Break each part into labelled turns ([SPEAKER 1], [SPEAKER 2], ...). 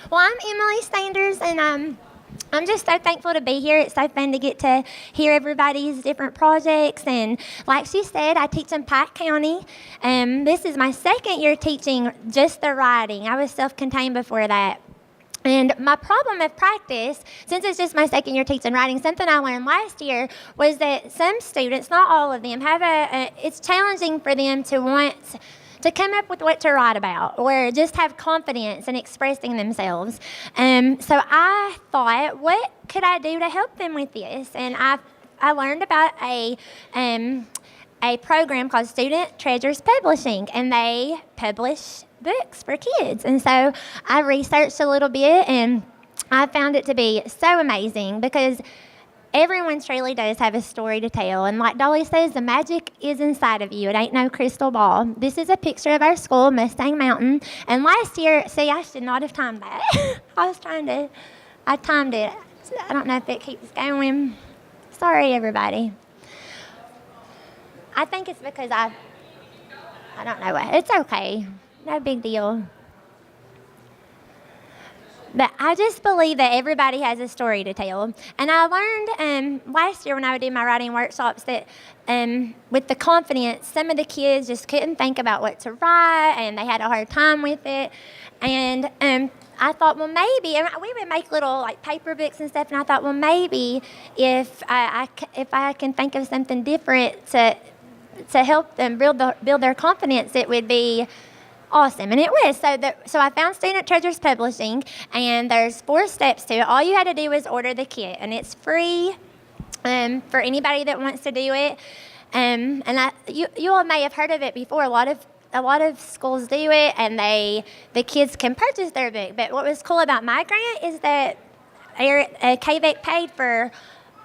[SPEAKER 1] Well, I'm Emily Sanders, and I'm just so thankful to be here. It's so fun to get to hear everybody's different projects. And like she said, I teach in Pike County. This is my second year teaching just the writing. I was self-contained before that. And my problem with practice, since it's just my second year teaching writing, something I learned last year was that some students, not all of them, it's challenging for them to want to come up with what to write about or just have confidence in expressing themselves. So I thought, what could I do to help them with this? And I learned about a program called Student Treasures Publishing, and they publish books for kids. And so I researched a little bit, and I found it to be so amazing because everyone truly does have a story to tell. And like Dolly says, the magic is inside of you. It ain't no crystal ball. This is a picture of our school, Mustang Mountain. And last year, see, I should not have timed that. I timed it. I don't know if it keeps going. Sorry, everybody. I think it's because I don't know what. It's okay. No big deal. But I just believe that everybody has a story to tell. And I learned last year when I would do my writing workshops that with the confidence, some of the kids just couldn't think about what to write, and they had a hard time with it. And I thought, well, maybe, and we would make little like paper books and stuff, and I thought, well, maybe if I can think of something different to help them build their confidence, it would be awesome. And it was. So I found Student Treasures Publishing, and there's 4 steps to it. All you had to do was order the kit, and it's free for anybody that wants to do it. And you all may have heard of it before. A lot of schools do it, and the kids can purchase their book. But what was cool about my grant is that KVEC paid for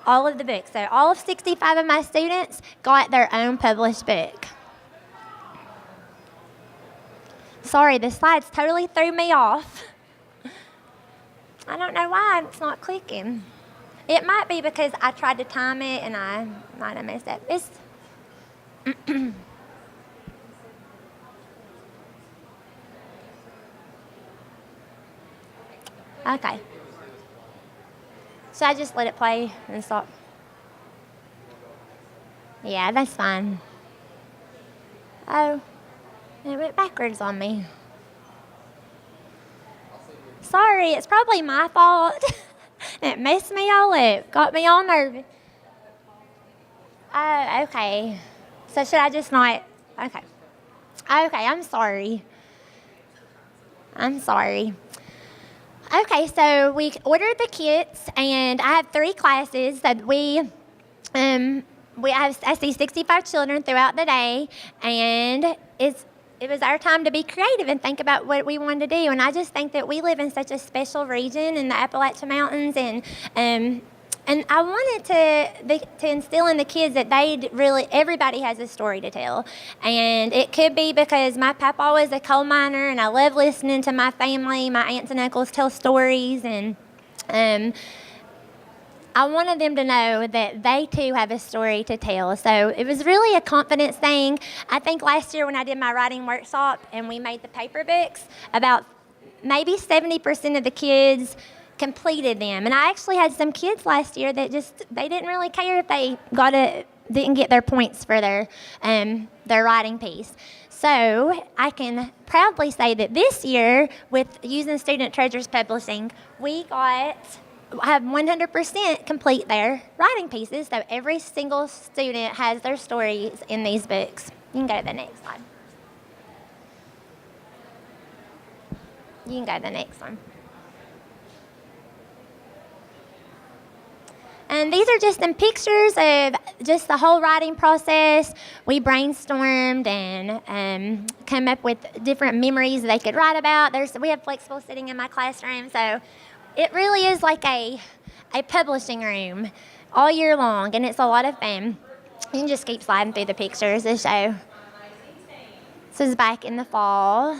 [SPEAKER 1] all of the books. So all of 65 of my students got their own published book. Sorry, the slides totally threw me off. I don't know why it's not clicking. It might be because I tried to time it and I might have messed up. Okay. Should I just let it play and stop? Yeah, that's fine. Oh. It went backwards on me. Sorry, it's probably my fault. It messed me all up. Got me all nervous. Oh, okay. So should I just not? Okay. Okay, I'm sorry. Okay, so we ordered the kits, and I have 3 classes that I see 65 children throughout the day, and it was our time to be creative and think about what we wanted to do. And I just think that we live in such a special region in the Appalachian Mountains, and I wanted to instill in the kids that everybody has a story to tell. And it could be because my papa was a coal miner, and I love listening to my family, my aunts and uncles tell stories, and I wanted them to know that they too have a story to tell. So it was really a confidence thing. I think last year when I did my writing workshop and we made the paper books, about maybe 70% of the kids completed them. And I actually had some kids last year that they didn't really care if they didn't get their points for their writing piece. So I can proudly say that this year, with using Student Treasures Publishing, have 100% complete their writing pieces, so every single student has their stories in these books. You can go to the next slide. You can go to the next one. And these are just some pictures of just the whole writing process. We brainstormed and came up with different memories they could write about. We have flexible sitting in my classroom, so it really is like a publishing room all year long, and it's a lot of fun. You can just keep sliding through the pictures to show. This is back in the fall,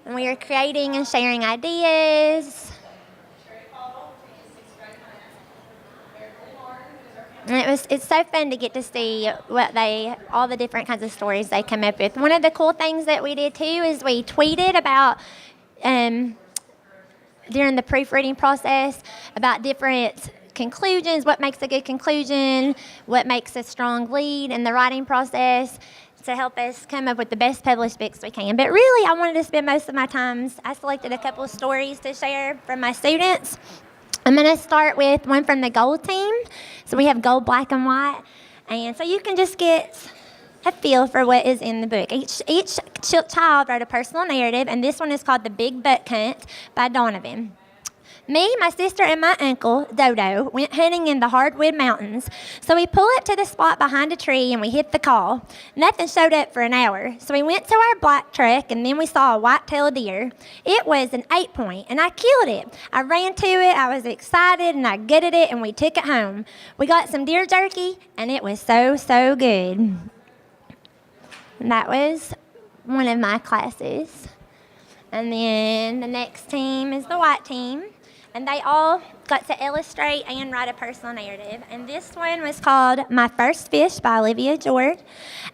[SPEAKER 1] and we are creating and sharing ideas. And it's so fun to get to see all the different kinds of stories they come up with. One of the cool things that we did too is we tweeted about during the proofreading process about different conclusions, what makes a good conclusion, what makes a strong lead in the writing process, to help us come up with the best published books we can. But really, I wanted to spend most of my time, I selected a couple of stories to share from my students. I'm going to start with one from the gold team. So we have gold, black, and white. And so you can just get a feel for what is in the book. Each child wrote a personal narrative, and this one is called The Big Buck Hunt by Donovan. Me, my sister, and my uncle, Dodo, went hunting in the hardwood mountains. So we pulled up to the spot behind a tree and we hit the call. Nothing showed up for an hour. So we went to our black truck and then we saw a white-tailed deer. It was an 8-point and I killed it. I ran to it, I was excited, and I gutted it and we took it home. We got some deer jerky and it was so good. And that was one of my classes. And then the next team is the white team. And they all got to illustrate and write a personal narrative. And this one was called My First Fish by Olivia George.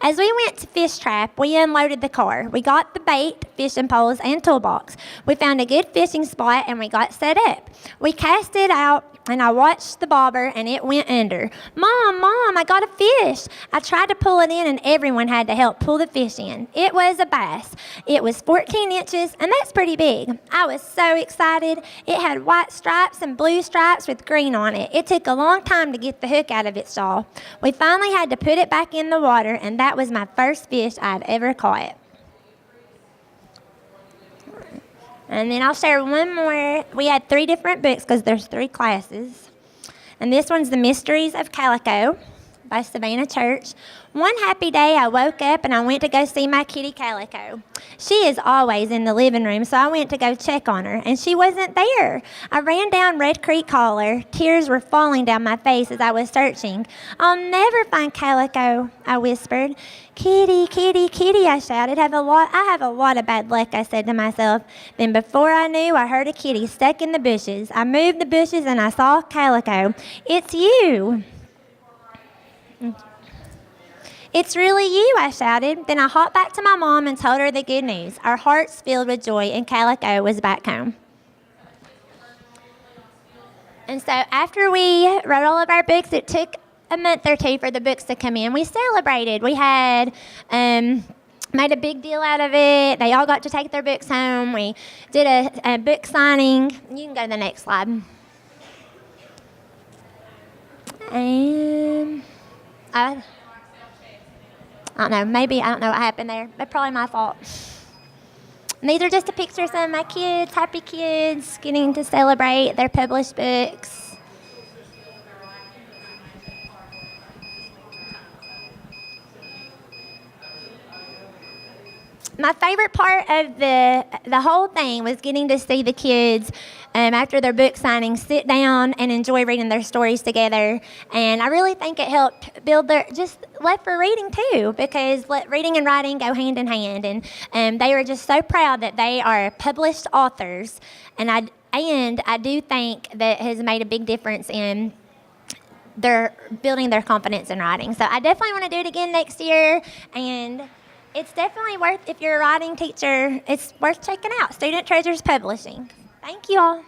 [SPEAKER 1] As we went to Fish Trap, we unloaded the car. We got the bait, fishing poles, and toolbox. We found a good fishing spot and we got set up. We cast it out and I watched the bobber and it went under. Mom, I got a fish. I tried to pull it in and everyone had to help pull the fish in. It was a bass. It was 14 inches and that's pretty big. I was so excited. It had white stripes and blue stripes with green on it. It took a long time to get the hook out of its jaw. We finally had to put it back in the water and that was my first fish I'd ever caught. And then I'll share one more. We had 3 different books because there's 3 classes. And this one's The Mysteries of Calico by Savannah Church. One happy day, I woke up and I went to go see my kitty Calico. She is always in the living room, so I went to go check on her, and she wasn't there. I ran down Red Creek Collar. Tears were falling down my face as I was searching. I'll never find Calico, I whispered. Kitty, kitty, kitty, I shouted. I have a lot of bad luck, I said to myself. Then before I knew, I heard a kitty stuck in the bushes. I moved the bushes and I saw Calico. It's you. It's really you, I shouted. Then I hopped back to my mom and told her the good news. Our hearts filled with joy and Calico was back home. And so after we wrote all of our books, it took a month or 2 for the books to come in. We celebrated. We had made a big deal out of it. They all got to take their books home. We did a book signing. You can go to the next slide. And I don't know, I don't know what happened there. That's probably my fault. And these are just a picture of some of my kids, happy kids, getting to celebrate their published books. My favorite part of the whole thing was getting to see the kids after their book signing sit down and enjoy reading their stories together. And I really think it helped build their just love for reading too, because reading and writing go hand in hand. And they were just so proud that they are published authors. And I do think that has made a big difference in their building their confidence in writing. So I definitely want to do it again next year. And it's definitely worth, if you're a writing teacher, it's worth checking out. Student Treasures Publishing. Thank you all.